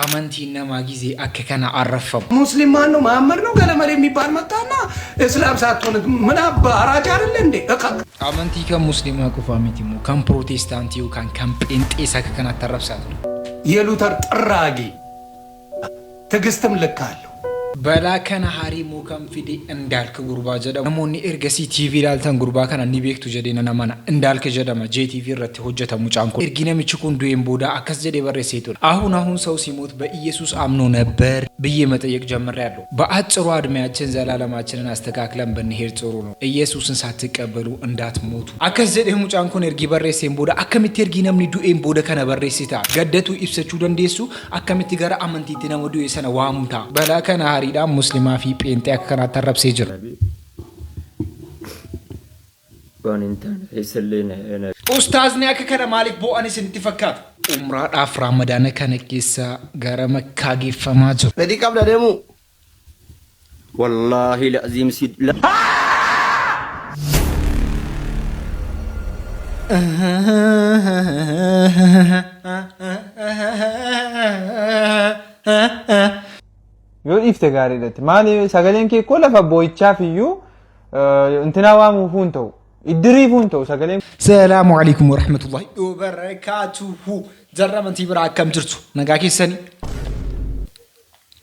አመንቲና ማጊዜ አከከና አረፈም ሙስሊም ማን ነው መሐመድ ነው ገለመሌ የሚባል መጣና እስላም ሳትሆን ምን አባ አራጅ አይደል እንዴ አመንቲ ከሙስሊም አቁፋሚቲሙ ከፕሮቴስታንቲው ከጴንጤሳ ከከና ተረፍሳት ነው የሉተር ጥራጊ ትግስትም ልካለሁ በላከና ሐሪሙ ከምፊዲ እንዳልክ ጉርባ ጀዳ ነሞኒ ኤርገሲ ቲቪ ላልተን ጉርባ ከና ኒቤክቱ ጀዴና ነማና እንዳልክ ጀዳማ ጄቲቪ ረተ ሆጀተ ሙጫንኮ ኤርጊነም ቺኩን ዱኤም ቦዳ አከስ ጀዴ በረ ሴቱ አሁን ሰው ሲሞት በኢየሱስ አምኖ ነበር ብዬ መጠየቅ ጀምሬያለሁ በአጭሩ አድሜያችን ዘላለማችንን አስተካክለን በንሄር ጥሩ ነው ኢየሱስን ሳትቀበሉ እንዳትሞቱ አከስ ጀዴ ሙጫንኮን ኤርጊ በረ ሴም ቦዳ አከሚት ኤርጊነም ኒ ዱኤም ቦዳ ከና በረ ሴታ ገደቱ ኢብሰቹ ደንዴሱ አከሚት ጋራ አመንቲት ነመዱ የሰነ ዋሙታ በላከና ዳ ሙስሊማ ፊ ጴንጤ አከና ተረብ ሲጅር ባንንታን እሰለነ ኡስታዝ ነህ አከከና ማሊክ ቦአኒ ስንትፈካት ኡምራ ዳፍ ረመዳን ከነቂሳ ጋራ መካጊ ፈማጆ በዲ ቀብለ ደሙ والله العظيم ሲድ yoo ifte gaariidatti maali sagaleen kee ko lafa boo'ichaaf iyyuu intina waamuufuun ta'u idiriifuun ta'u sagaleen ሰላሙ አለይኩም ወራህመቱላሂ ወበረካቱሁ ዘረመንቲ ብራ አከም ጅርቱ ነጋ ኬሰኒ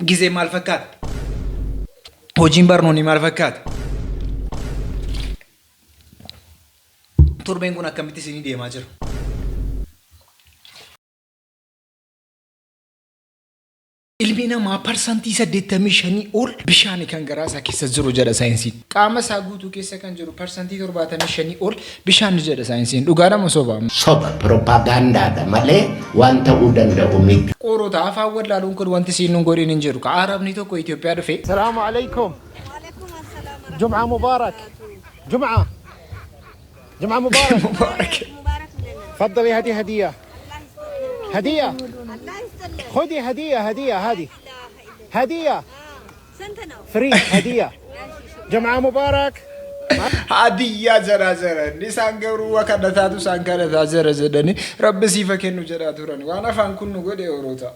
ጊዜ ማልፈካት ሆጂን በርኖኒ ማልፈካት ቱርቤንጉን አከምቲ ሲኒ ዴማጅር ilmina ma percenti sadeetami shani ol bishani kan garasa keessa jiru jedha saayinsi qaama isaa guutuu keessa kan jiru percenti 70 shani ol bishaan jedha saayinsi dhugaadha soba propaganda malee wanta udanda'u miti qorota afaan wallaaluun kun wanti siinun godhin hin jiru ka arabni tokko Itoophiyaa dhufe Assalamu alaykum Jum'a mubarak Jum'a mubarak تفضلي هذه هدية خذي هدية هذه فري هدية جمعة مبارك هدية زرازرة نسان قروا وكذا سانكرة زرازرة رب سيفك إنه جراتورني وأنا فان كنو قدي وروتا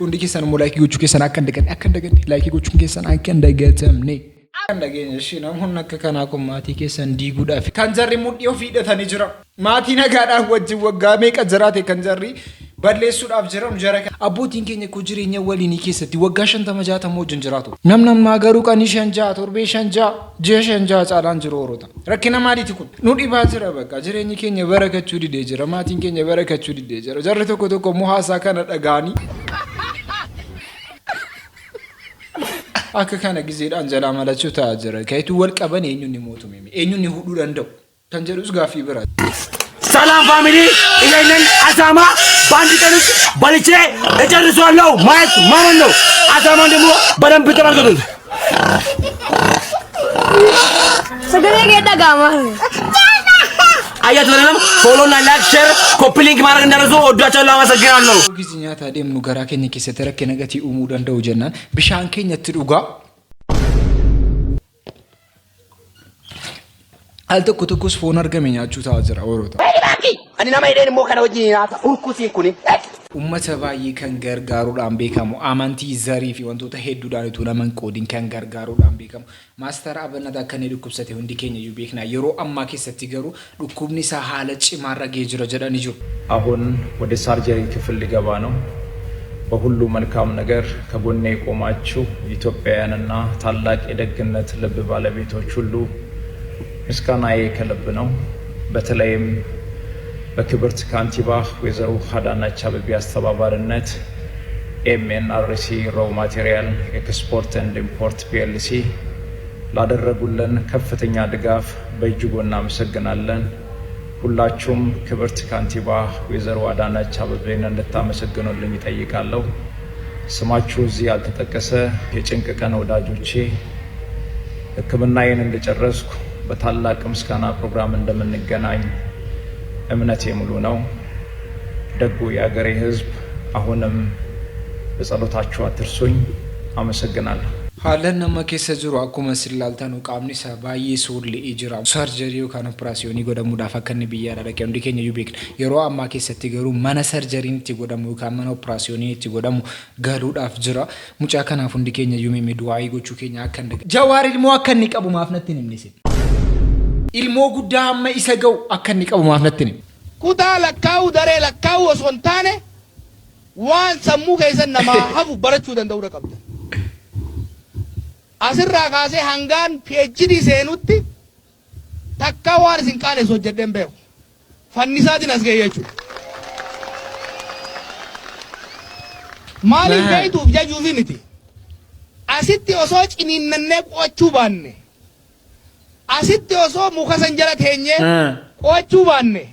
undi kesan mo like gochu kesan akan degan like gochu kesan akan degatamne andagenya shi nam honna kana ko mati kesan diguda fi kanjarri mudhiyo fiidhatani jira mati nagaadha wajji waggaame qajaraate kanjarri balleessuudhaaf jiram jaraka abbootiin keenya ku jireenya waliin keessatti waggaa 50 wajjin jiraatu namnam magaru qani shanja torbe shanja je shanja caalaan jiru orota rakkina maaliiti kun nu dhibaa jira bakka jireenyi keenya barakachuu didee jira maatiin keenya barakachuu didee jira jarri tokko muhaasa kana dhagaani akka kana gizeedhaan jala malachuu taa jira kaytu wal qaban eenyuun mootu mimi eenyuun huduu danda'u kan jedhus gaafii bira ሰላም ፋሚሊ ይሄንን አሳማ ባንድ ቀንስ ባልቼ እጨርሰዋለሁ ማለት ማመን ነው አሳማን ደግሞ በደንብ ተመልከቱት ሰገሌ ገዳጋማ አያት ለለም ፎሎ እና ላይክ ሼር ኮፒ ሊንክ ማድረግ እንዳረሱ ወዳቻለሁ አመሰግናለሁ ጊዜኛ ታዲም ነው ጋራ ከኝ ከሰተረከ ነገቲ ኡሙ ደንደው ጀናን ብሻን ከኝ ትዱጋ አልተኩትኩስ ፎን አርገመኛችሁ ታዝራ ወሮታ ani nama ideen mo kana wajin naata urkusin kuni ummata baay'ee kan gargaaruudhaan beekamu amantii zarii fi wantoota hedduudhaan utuu naman qoodin kan gargaaruudhaan beekamu maaster abannata kan dhukkubsate hundi keenya iyyuu beekna yeroo ammaa keessatti garuu dhukkubni isaa haala cimaarra ga'ee jira jedhanii jiru አሁን ወደ ሳርጀሪ ክፍል ሊገባ ነው በሁሉ መልካም ነገር ከጎኔ ቆማችሁ ኢትዮጵያውያንና ታላቅ የደግነት ልብ ባለቤቶች ሁሉ ምስጋናዬ ከልብ ነው በተለይም በክብርት ካንቲባ ወይዘሮ ሀዳናች አበቢ አስተባባሪነት ኤምኤንአርሲ ሮው ማቴሪያል ኤክስፖርት ኤንድ ኢምፖርት ፒኤልሲ ላደረጉልን ከፍተኛ ድጋፍ በእጅጉ እናመሰግናለን ሁላችሁም ክብርት ካንቲባ ወይዘሮ ሀዳናች አበቢን እንድታመሰግኑልኝ እጠይቃለሁ ስማችሁ እዚህ ያልተጠቀሰ የጭንቅ ቀን ወዳጆቼ ሕክምናዬን እንደጨረስኩ በታላቅ ምስጋና ፕሮግራም እንደምንገናኝ እምነቴ ሙሉ ነው ደጉ የአገሬ ህዝብ አሁንም በጸሎታችሁ አትርሱኝ አመሰግናለሁ Haalan nama keessa jiru akkuma silaaltan qaamni isaa baay'ee soollee jira. Sarjarii yookaan operaasiyoonii godhamuudhaaf akka inni biyyaadha dhaqee hundi keenya iyyuu beekna. Yeroo ammaa keessatti garuu mana sarjariin itti godhamu yookaan mana operaasiyoonii itti godhamu galuudhaaf jira. Mucaa kanaaf hundi keenya iyyuu mee du'aa gochuu keenya akka inni Jawaar ilmoo akka inni qabu maaf natti himnisi. Ilmoo guddaa amma isa ga'u akka inni qabu maaf natti himni. Kutaa lakkaa'uu daree lakkaa'uu osoo hin taane waan sammuu keessan namaa hafu barachuu danda'uu qabda. Asirraa kaasee hangaan PhD seenutti takka waan isin qaanes hojjedheen beeku. Fannisaatiin as ga'e jechuudha. Maaliif beektuuf jajuufi miti. Asitti osoo ciniinnannee qo'achuu baanne. Asitti osoo muka san jala teenyee qo'achuu baanne.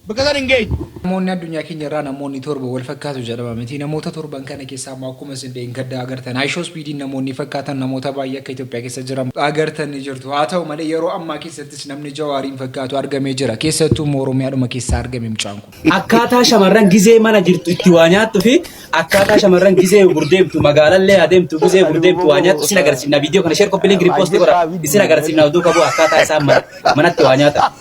Bakka san hin geenye. Namoonni addunyaa keenya irraa namoonni torba wal fakkaatu jedhama miti. Namoota torban kana keessaa akkuma isin gaddaa agartan Aishoo Speediin namoonni fakkaatan namoota baay'ee akka Itoophiyaa keessa jiran agartan ni jirtu. Haa ta'u malee yeroo ammaa keessattis namni Jawaariin fakkaatu argamee jira. Keessattuu Oromiyaadhuma keessaa argame mucaan kun. Akkaataa shamarran gizee mana jirtu itti waa nyaattu fi akkaataa shamarran gizee gurdeemtu magaalallee adeemtu gizee gurdeemtu waa nyaattu isin agarsiifna. Viidiyoo kana share copy link repost godha. Isin agarsiifna oduu qabu akkaataa isaan manatti waa nyaatan.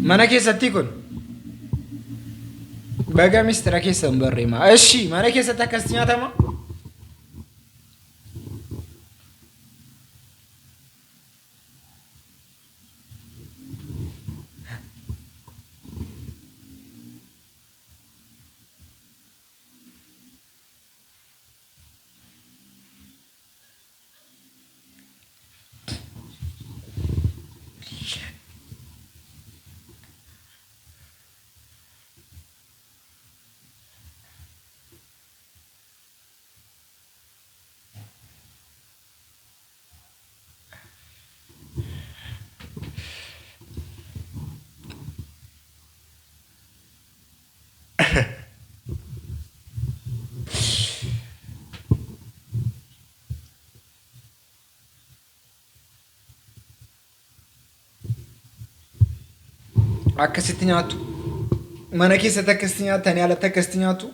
Mana keessatti kun baga mistira keessa hin barreema. Eshi mana keessatti akkas nyaatama. Akkasitti nyaatu. Mana keessatti akkasitti nyaatanii alatti akkasitti nyaatu.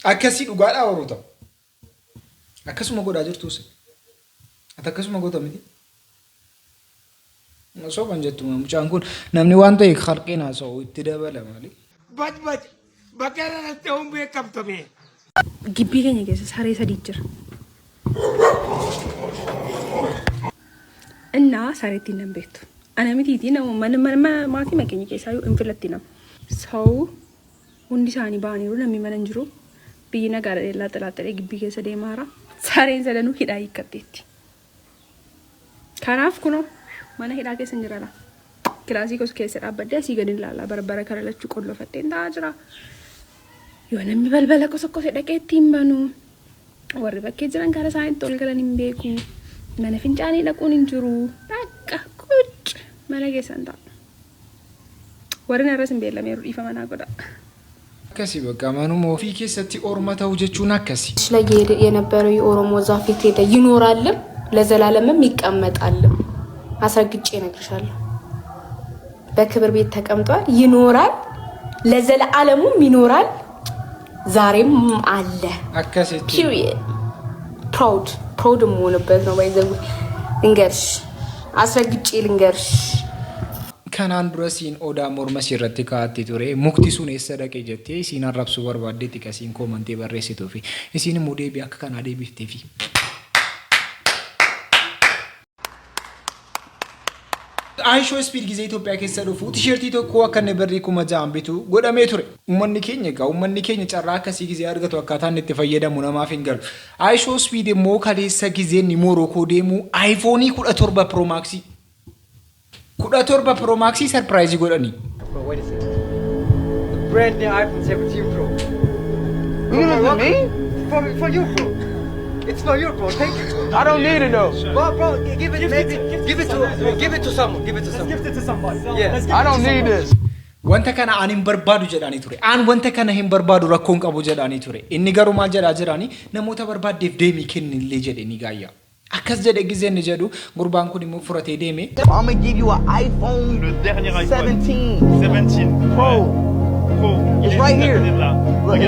Akkasii dhugaadhaa horuuta. Akkasuma godhaa jirtus. Ati akkasuma goota miti. Soban jettu mucaan kun namni waan ta'e harqeen haasa'u itti dabala malee. Bakka irratti ta'uun beekamtame. Gibbii keenya keessa saree sadii jira. Innaa sareetti hin beektu. Ana mitiitii nama maatii makeenya keessaa yoo infilatti nama. Sa'u hundi isaanii ba'aniiru namni mana hin jiru. Biyyi nagaadha dheellaa xilaaxalee gibbii keessa deemaara. Sareen sadanuu hidhaa hiikkatteetti. Kanaaf kunoo mana hidhaa keessa hin jirala. Kilaasii gosa keessa dhaabbadde asii gadi ilaalaa barbara kana lachuu qollofattee hin taa'aa jira. Yoo namni balbala kosokose dhaqee ittiin banu. Warri bakkee jiran gara isaaniitti ol galan hin beeku. Mana fincaanii dhaquun hin jiru. Dhaqqa kuuc mana keessan ta'a. Warri narras hin beellameeru dhiifa manaa godha. Akkasii bakka manuma ofii keessatti orma ta'u jechuun akkasii. ላይ የነበረው የኦሮሞ ዛፍ ሄደ ይኖራልም ለዘላለምም ይቀመጣልም። አስረግጬ እነግርሻለሁ። በክብር ቤት ተቀምጧል፣ ይኖራል፣ ለዘላለሙም ይኖራል፣ ዛሬም አለ። akkasitti ፒሪየድ ፕራውድ መሆንበት ነው። ባይዘው ልንገርሽ፣ አስረግጬ ልንገርሽ። kanaan dura siin odaa morma irratti kaa'atti ture mukti sun eessa dhaqe jettee isiin arrabsuu barbaaddeetti kasiin koomantee barreessituu fi isiin immoo deebii akka kanaa deebiftee fi Aishoo Speed ጊዜ ኢትዮጵያ keessa dhufu ቲሸርtii tokko akka inni birrii 6,000 bitu godhamee ture. Uummanni keenya carraa akkasii ጊዜ argatu akkaataan itti fayyadamu namaaf hin galu. Aishoo Speed immoo kaleessa ጊዜ inni Morocco deemu iPhone 17 Pro Max 17 Pro Max surprise godhani. Wait a second. The brand new iPhone 17 Pro. You know what I mean? For you, bro. It's for you, bro. Thank you. I don't need it though. Bro, give it to someone. Give it to someone. Gift it to somebody. Yeah. I don't need this. Wanta kana ani hin barbaadu jedhanii ture. Aan wanta kana hin barbaadu rakkoon qabu jedhanii ture. Inni garuu maal jedhaa jiraani namoota barbaaddeef deemii kennillee jedhe ni gaayya. akkas jedhe giseen ni jedhu gurbaan kun immoo furatee deeme. I'm gonna give you an iPhone, le dernier iPhone 17 Pro. It's right here. Look,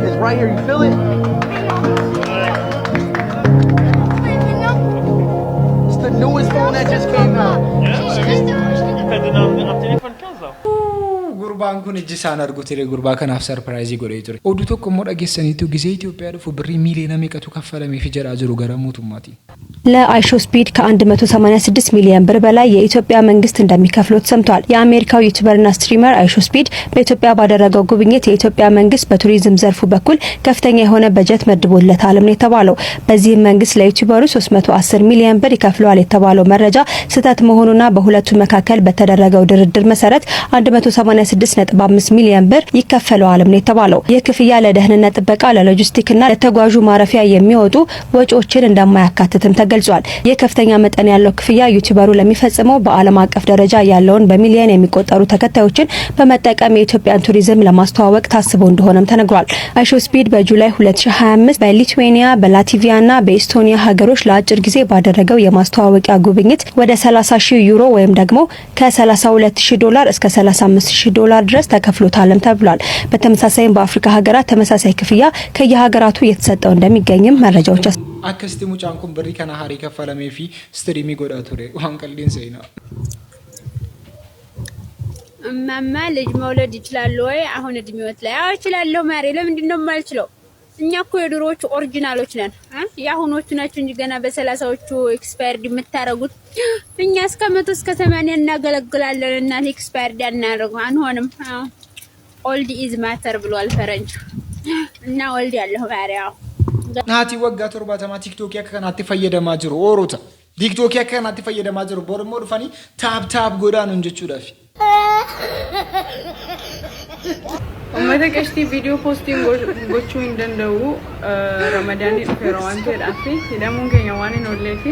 it's right here. You feel it? It's the newest phone that just came out. Gurbaan kun ijji isaan arguutii gurbaa kanaaf sarpiraayizii godhee ture. Oduu tokko immoo dhageessaniitu gisee Itoophiyaa dhufu birrii miiliyoona meeqatu kaffalameef jedhaa jiru gara mootummaatiin. ለአይሾ ስፒድ ከ186 ሚሊዮን ብር በላይ የኢትዮጵያ መንግስት እንደሚከፍለው ተሰምቷል። የአሜሪካው ዩቲዩበርና ስትሪመር አይሾ ስፒድ በኢትዮጵያ ባደረገው ጉብኝት የኢትዮጵያ መንግስት በቱሪዝም ዘርፉ በኩል ከፍተኛ የሆነ በጀት መድቦለታል ነው የተባለው። በዚህም መንግስት ለዩቲዩበሩ 310 ሚሊዮን ብር ይከፍለዋል የተባለው መረጃ ስህተት መሆኑና በሁለቱ መካከል በተደረገው ድርድር መሰረት 186.5 ሚሊዮን ብር ይከፈለዋል ነው የተባለው። ይህ ክፍያ ለደህንነት ጥበቃ፣ ለሎጂስቲክና ለተጓዡ ማረፊያ የሚወጡ ወጪዎችን እንደማያካትትም ገልጿል። የከፍተኛ መጠን ያለው ክፍያ ዩቲዩበሩ ለሚፈጽመው በዓለም አቀፍ ደረጃ ያለውን በሚሊዮን የሚቆጠሩ ተከታዮችን በመጠቀም የኢትዮጵያን ቱሪዝም ለማስተዋወቅ ታስቦ እንደሆነም ተነግሯል። አይሾ ስፒድ በጁላይ 2025 በሊቱዌኒያ በላትቪያና በኤስቶኒያ ሀገሮች ለአጭር ጊዜ ባደረገው የማስተዋወቂያ ጉብኝት ወደ 30,000 ዩሮ ወይም ደግሞ ከ$32,000 እስከ $35,000 ድረስ ተከፍሎታልም ተብሏል። በተመሳሳይም በአፍሪካ ሀገራት ተመሳሳይ ክፍያ ከየሀገራቱ እየተሰጠው እንደሚገኝም መረጃዎች akkasitti mucaan kun birrii kana harii kaffalamee fi ስትሪሚንግ godhaa ture waan qalbiin seenaa እማማ ልጅ መውለድ ይችላል ወይ? አሁን እድሜዎት ላይ አዎ እችላለሁ ማሬ። ለምንድን ነው የማልችለው? እኛ እኮ የድሮዎቹ ኦሪጂናሎች ነን። የአሁኖቹ ናቸው እንጂ ገና በ30ዎቹ ኤክስፓየርድ የምታረጉት። እኛ እስከ 100 እስከ 80 እናገለግላለን እና ኤክስፓየርድ አናረጉ አንሆንም። ኦልድ ኢዝ ማተር ብሏል ፈረንጅ እና ኦልድ ያለው ማሬ አዎ naati waggaa 70 TikTok akka kanatti fayyadamaa jiru oorota TikTok akka kanatti fayyadamaa jiru boormoo dhufanii taap godhaanuun jechuudhaaf ummata qashtii viidiyoo poostiin gochuu hin danda'u ramadaanii dhufeera waan ta'eedhaaf hidhamuun keenya waan hin oolleef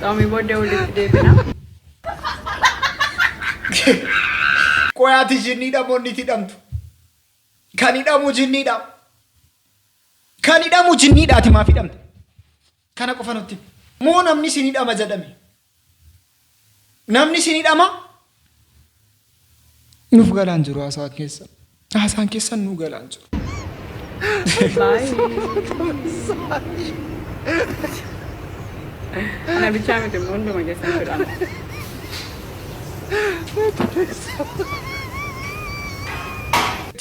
saamii booddee walitti deebina. qoyaati jinniidha moonni hidhamtu kan hidhamu jinniidha. Kan hidhamu jinniidhaati maaf hidhamte? Kana qofa nutti. Moo namni sin hidhama jedhame? Namni sin hidhama? Nuuf galaan jiru haasaan keessa. Haasaan keessa nu galaan jiru. Ana bichaa miti hunduma keessan fidhama.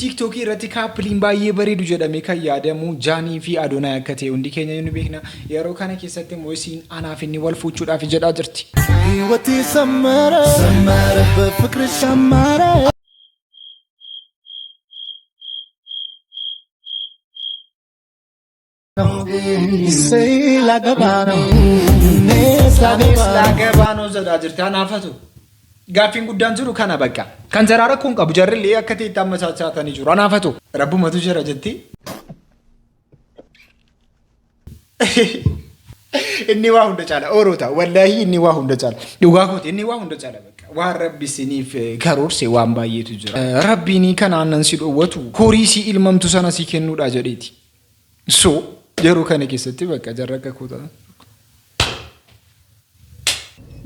TikTok irratti kaappiliin baay'ee bareedu jedhamee kan yaadamu Jaanii fi Adoonaa akka ta'e hundi keenya ni beekna. Yeroo kana keessatti immoo isiin anaaf inni wal fuuchuudhaaf jedhaa jirti. ህይወቴ ሰመረ በፍቅርሽ ሰመረ ላገባ ነው jedhaa jirti anaafatu. Gaaffiin guddaan jiru kana bakka. Kan jaraara kun qabu jarrillee akka ta'e itti ammasaatanii jiru. Anaafatu rabbumatu jira jetti. Inni waa hunda caala oorota wallahi inni waa hunda caala. Dhugaa kooti inni waa hunda caala bakka. Waan rabbi siniif karoorse waan baay'eetu jira. Rabbiin kana aannan si dhowwatu horii si ilmamtu sana si kennuudha jedheeti. So yeroo kana keessatti bakka jarraqa koota.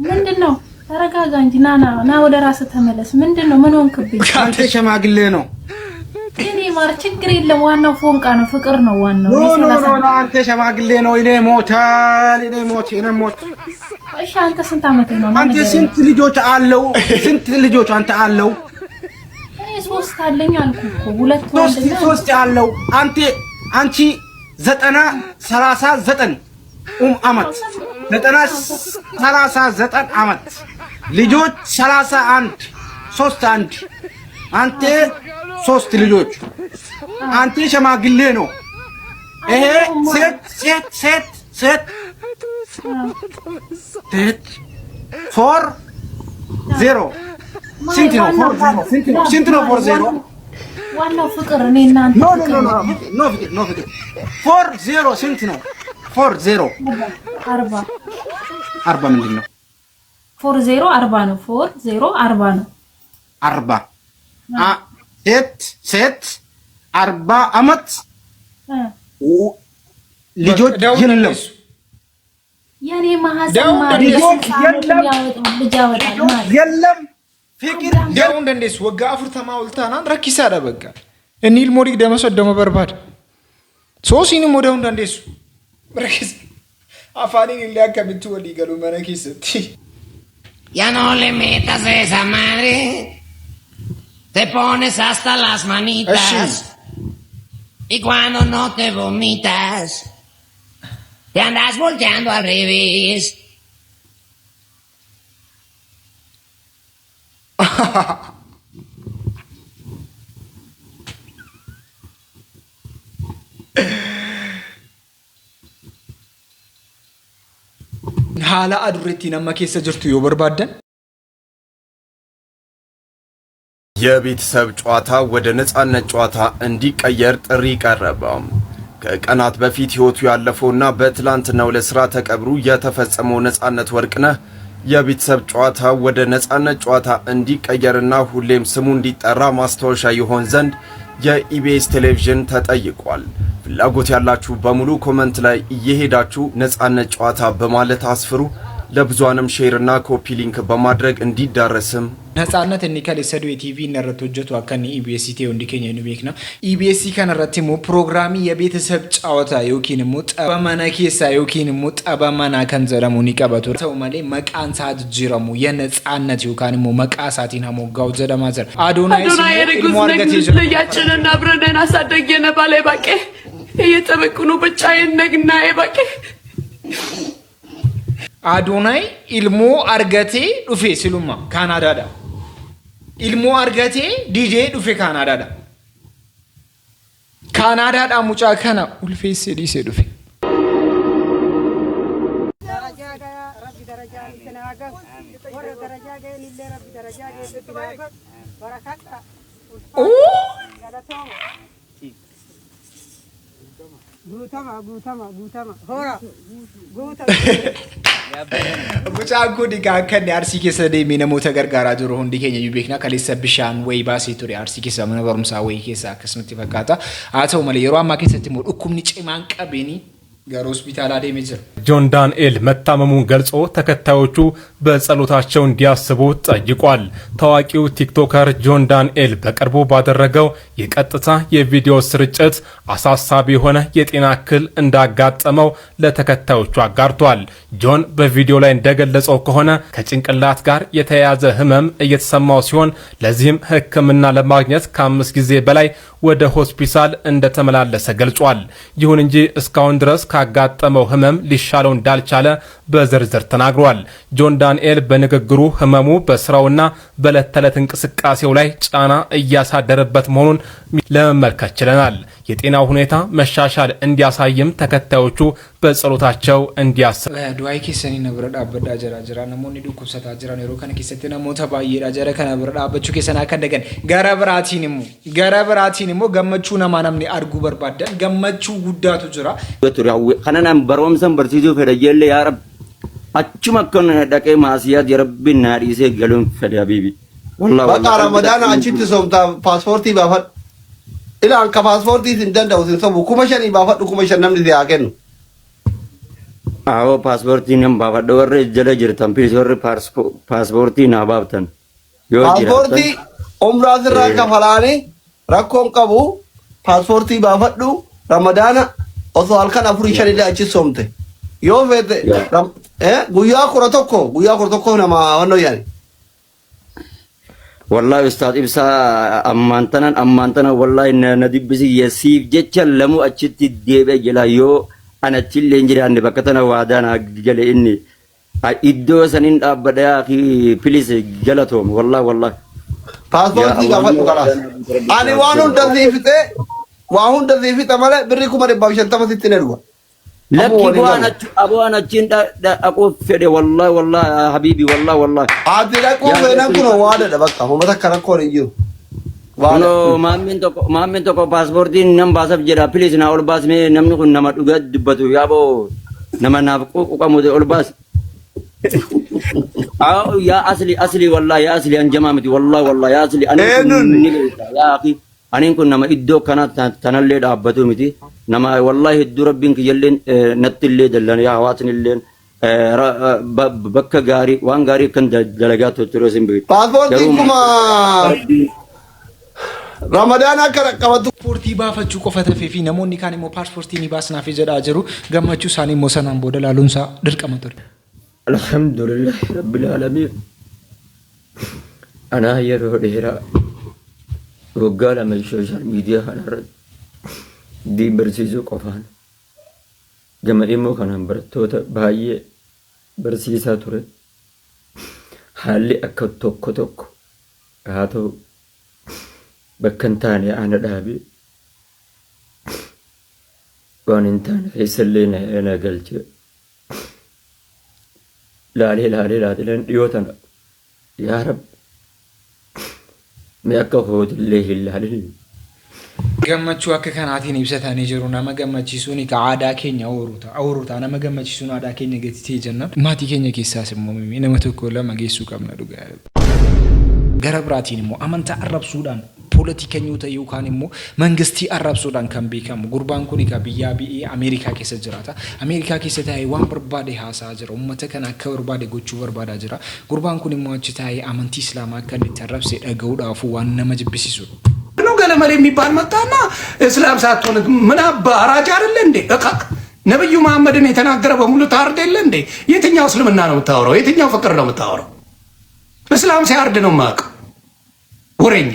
ምንድነው? ተረጋጋ እንጂ ና ወደ ራስህ ተመለስ። ምንድነው? ምን ሆንክብኝ? አንተ ሸማግሌ ነው። እኔ ማር ችግር የለም። ዋናው ፎንቃ ነው፣ ፍቅር ነው ዋናው። ኖ አንተ ሸማግሌ ነው። እኔ ሞታል። እሺ አንተ ስንት አመት ነው? አንተ ስንት ልጆች አለው? ስንት ልጆች አንተ አለው? እኔ 3 አለኝ አልኩ እኮ 2 ወንድና 3 አለው። አንቺ 39 አመት 39 አመት ልጆች 31 3 አንተ 3 ልጆች አንተ ሸማግሌ ነው። ይሄ ሴት 4-0 ስንት ነው? 4-0 ስንት ነው? 4-0 ዋናው ፍቅር እኔ እናንተ ኖ ፍቅር 4-0 ስንት ነው? 4-0 40 ምንድን ነው? 4-0 40 ነው። 4-0 40 ነው። 40 ሴት 40 አመት ልጆች የለም። የኔ ማህፀን ማለት ልጅ ያወጣል ማለት የለም ፍቅር ደው እንደንደስ ወጋ አፍርተማ ወልታናን ረኪሳዳ በቃ እኒል ሞሪክ ደመሰደመ በርባድ ሶሲንም ወደው እንደንደስ ረኪስ አፋኒን ሊያከብቱ ወዲገሉ መነኪስቲ Ya no le metas esa madre. Te pones hasta las manitas. Y cuando no te vomitas, te andas volteando al revés. haala adurretti nama keessa jirtu yoo barbaadan የቤተሰብ ጨዋታ ወደ ነጻነት ጨዋታ እንዲቀየር ጥሪ ቀረበ። ከቀናት በፊት ህይወቱ ያለፈውና በትላንትናው ለስራ ተቀብሩ የተፈጸመው ነጻነት ወርቅነህ የቤተሰብ ጨዋታ ወደ ነጻነት ጨዋታ እንዲቀየርና ሁሌም ስሙ እንዲጠራ ማስታወሻ ይሆን ዘንድ የኢቢኤስ ቴሌቪዥን ተጠይቋል። ፍላጎት ያላችሁ በሙሉ ኮሜንት ላይ እየሄዳችሁ ነጻነት ጨዋታ በማለት አስፍሩ። ለብዙንም ሼር እና ኮፒ ሊንክ በማድረግ እንዲዳረስም ነጻነት እንከለ ሰዱ ቲቪ ነረቶ ጀቱ አከኒ ኢቢኤስ ቲቪ እንዲከኝ ነው ቤክና ኢቢኤስ ከነረቲ ሞ ፕሮግራሚ የቤተሰብ ጨዋታ ዮኪን ሞ ጠበመና ኬሳ ዮኪን ሞ ጠበመና ከንዘረሙ ንቀበቱ ተው ማለ መቃን ሳት ጅረሙ የነጻነት ዮካን ሞ መቃሳቲና ሞ ጋው ዘደማዘር አዶናይ ሞርገት ይያችንና ብረደና ሳደገነ ባለ ባቄ እየተበቁ ነው ብቻዬን ነግና ባቄ አዶናይ ኢልሞ አርገቴ ዱፌ ሲሉማ ካናዳዳ ኢልሞ አርገቴ ዲጄ ዱፌ ካናዳዳ ካናዳዳ ሙጫ ከና ኡልፌስ ዲሴ ዱፌ Gutama. Hora. Mucha gudi ka kan arsi ke sade me na mota gargara juro hundi kenya yubekna kalisa bishan way basi turi arsi ke sa mana barumsa way ke sa kasmati fakata ato male yero amma ke sati mo ukumni ciman qabeni ጋር ሆስፒታል አደመጀር ጆን ዳንኤል መታመሙን ገልጾ ተከታዮቹ በጸሎታቸው እንዲያስቡ ጠይቋል። ታዋቂው ቲክቶከር ጆን ዳንኤል በቅርቡ ባደረገው የቀጥታ የቪዲዮ ስርጭት አሳሳቢ የሆነ የጤና እክል እንዳጋጠመው ለተከታዮቹ አጋርቷል። ጆን በቪዲዮ ላይ እንደገለጸው ከሆነ ከጭንቅላት ጋር የተያያዘ ህመም እየተሰማው ሲሆን ለዚህም ሕክምና ለማግኘት ከ5 ጊዜ በላይ ወደ ሆስፒታል እንደተመላለሰ ገልጿል። ይሁን እንጂ እስካሁን ድረስ ካጋጠመው ህመም ሊሻለው እንዳልቻለ በዝርዝር ተናግሯል። ጆን ዳንኤል በንግግሩ ህመሙ በስራውና በዕለት ተዕለት እንቅስቃሴው ላይ ጫና እያሳደረበት መሆኑን ለመመልከት ችለናል። የጤናው ሁኔታ መሻሻል እንዲያሳይም ተከታዮቹ በጸሎታቸው እንዲያስብ ዱአይ ኬሰኒ ነብረዳ አበዳ ጀራጀራ ነሞኒ ዱ ኩሰታ ጀራ ነው ከነ ኬሰተና ሞታ ባየራ ጀራ ከነ ብረዳ አበቹ ኬሰና ከንደገን ገረብራቲኒሙ ገመቹ ነማናምኒ አርጉ በርባደን ገመቹ ጉዳቱ ጅራ ከነናም በሮምሰን በርሲዞ ፈደየለ ያ ረብ አችመከን ደቀ ማሲያት የረብና ዲሴ ገሉን ፈዳ ቢቢ والله በቃ ረመዳን አንቺ ትሰምታ ፓስፖርት ባፈድ ኢላን ከፓስፖርት እንደንደው ሲሰሙ ኩመሸኒ ባፈድ ኩመሸን ነምዲ ያገኑ አዎ ፓስፖርት ነም ባፈድ ወረ ጀለ ጅርተን ፒሶር ፓስፖርት ናባብተን ፓስፖርት ኡምራ ዝራ ከፈላኒ ረኮን ቀቡ ፓስፖርት ባፈዱ ረመዳን ኦሶ አልከን አፍሪሸን ለአቺ ሶምተ ዮፌት ጉያ ኩረቶኮ ነማ ወኖ ያኒ والله استاذ ابسا امانتنا والله ندبسي يسيف جچل لمو اچت ديبه جلايو انا تشل انجري عند بكتنا وادانا جل اني ادو سنين ابدا اخي بليز جلتهم والله باسبورت يغفل خلاص اني واهون دزيفته مال بريكو مر باوشن تمسيتنروا لكي أبوانا تشين أقول فدي والله حبيبي والله عادي لكو فينا كنا وادا بقى هم ذكرنا كوريجو no mamin to ko passport din nam basab jera please na ol bas me nam ni kun nama duga dibatu yabo nama na ko mo de ol bas ya asli wallahi ya asli an jamamati wallahi ya asli an ya akhi anin kun nama iddo kana tanalle dabbatu miti nama wallahi iddu rabbink yellen nattille dallan ya hawatin illen bakka gaarii waan gaarii kan dalagaa turre sin beeku. Paaspoortiin kuma Ramadaan akka qabattu. Paaspoortii baafachuu qofa tafee fi namoonni kaan immoo paaspoortii ni baasnaaf jedhaa jiru. Gammachuu isaanii immoo sanaan booda laaluunsaa dirqama ture. Alhamdulillah rabbil alamin. Anaa yeroo dheeraa waggaa lama sooshaal miidiyaa kanarratti barsiisuu qofaan gama immoo kanaan barattoota baay'ee barsiisaa ture. Haalli akka tokko haa ta'u bakka hin taane ana dhaabee waan hin taane keessallee na galchee laalee dhiyootan yaa Rabbi mee akka hootillee hin laalin. Gammachuu akka kanaatiin ibsatanii jiru. Nama gammachiisuun aadaa keenya awuruuta. Nama gammachiisuun aadaa keenya gatitee jenna. Maatii keenya keessaas immoo nama tokko lama geessuu qabna dhugaa. Gara biraatiin immoo amantaa arrabsuudhaan poolitikeenya yookaan immoo mangistii arrabsuudhaan kan beekamu gurbaan kun biyyaa Ameerikaa keessa jiraata. Ameerikaa keessa taa'ee waan barbaade haasaa jira. Uummata kana akka barbaade gochuu barbaadaa jira. Gurbaan kun immoo achi taa'ee amantii Islaamaa akka itti arrabsee dhaga'uudhaaf waan nama jibbisiisudha. ነው ገለመሌ የሚባል መጣና እስላም ሳትሆን ምን አባ አራጅ አይደለ እንዴ? እካክ ነብዩ መሐመድን የተናገረ በሙሉ ታርድ የለ እንዴ? የትኛው እስልምና ነው የምታወራው? የትኛው ፍቅር ነው የምታወራው? እስላም ሲያርድ ነው የማውቀው። ወሬኛ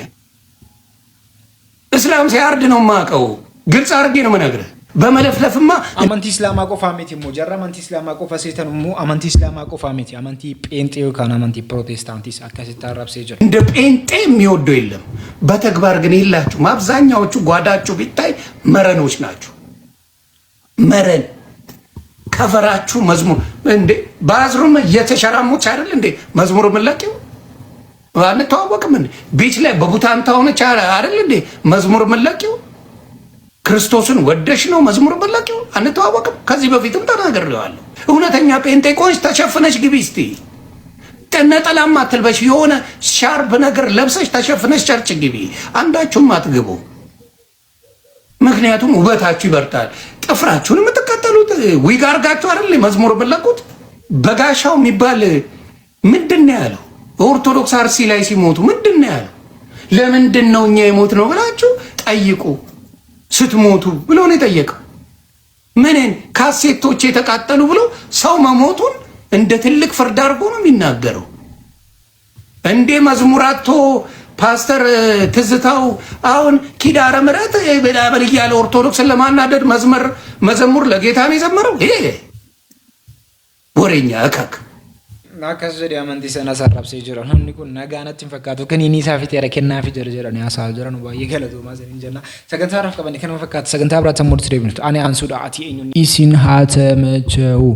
እስላም ሲያርድ ነው የማውቀው። ግልጽ አድርጌ ነው የምነግርህ። በመለፍለፍማ አመንቲ እስላማ ቆፋ ሜቲ ሞ ጀራ አመንቲ እስላማ ቆፋ ሴተን ሞ አመንቲ እስላማ ቆፋ ሜቲ አመንቲ ጴንጤው ካና አመንቲ ፕሮቴስታንቲስ አካሲታ አራብ ሴጀ እንደ ጴንጤ የሚወደው የለም። በተግባር ግን የላችሁም። አብዛኛዎቹ ጓዳችሁ ቢታይ መረኖች ናችሁ። መረን ከፈራችሁ መዝሙር እንዴ ባዝሩም እየተሸራሙች አይደል እንዴ መዝሙር መለቂው አንተዋወቅም እንዴ ቢች ላይ በቡታንታ ሆነች አይደል እንዴ መዝሙር መለቂው ክርስቶስን ወደሽ ነው መዝሙር መለቂው አንተዋወቅም። ከዚህ በፊትም ተናግሬዋለሁ። እውነተኛ ጴንጤቆች ተሸፍነሽ ግቢ እስቲ ነጠላማ አትልበሽ የሆነ ሻርፕ ነገር ለብሰሽ ተሸፍነሽ ቸርች ግቢ። አንዳችሁም አትግቡ። ምክንያቱም ውበታችሁ ይበርታል። ጥፍራችሁን የምትከተሉት ዊግ አድርጋችሁ አይደል መዝሙር መለቁት። በጋሻው የሚባል ምንድን ነው ያለው? ኦርቶዶክስ አርሲ ላይ ሲሞቱ ምንድን ነው ያለው? ለምንድን ነው እኛ የሞት ነው ብላችሁ ጠይቁ ስትሞቱ ብሎ ነው የጠየቀው። ምንን ካሴቶች የተቃጠሉ ብሎ ሰው መሞቱን እንደ ትልቅ ፍርድ አድርጎ ነው የሚናገረው። እንዴ መዝሙራቶ ፓስተር ትዝታው አሁን ኪዳነ ምሕረት በዳበል እያለ ኦርቶዶክስን ለማናደድ መዝሙር ለጌታ ነው የዘመረው። ይሄ ወሬኛ እከክ ናከስ ዘዲ አመንቲ ሰና ሰራብሴ ጅራ namni kun nagaanatti fakkaatu kan inni isaa fi teera kennaa fi jedhani haasaa jiran baay'ee galatoo maasan injana sagantaa raaf qabanne kan fakkaatu sagantaa biraatan murtii deebinu ani ansuudha ati eenyuun isin haa tamachau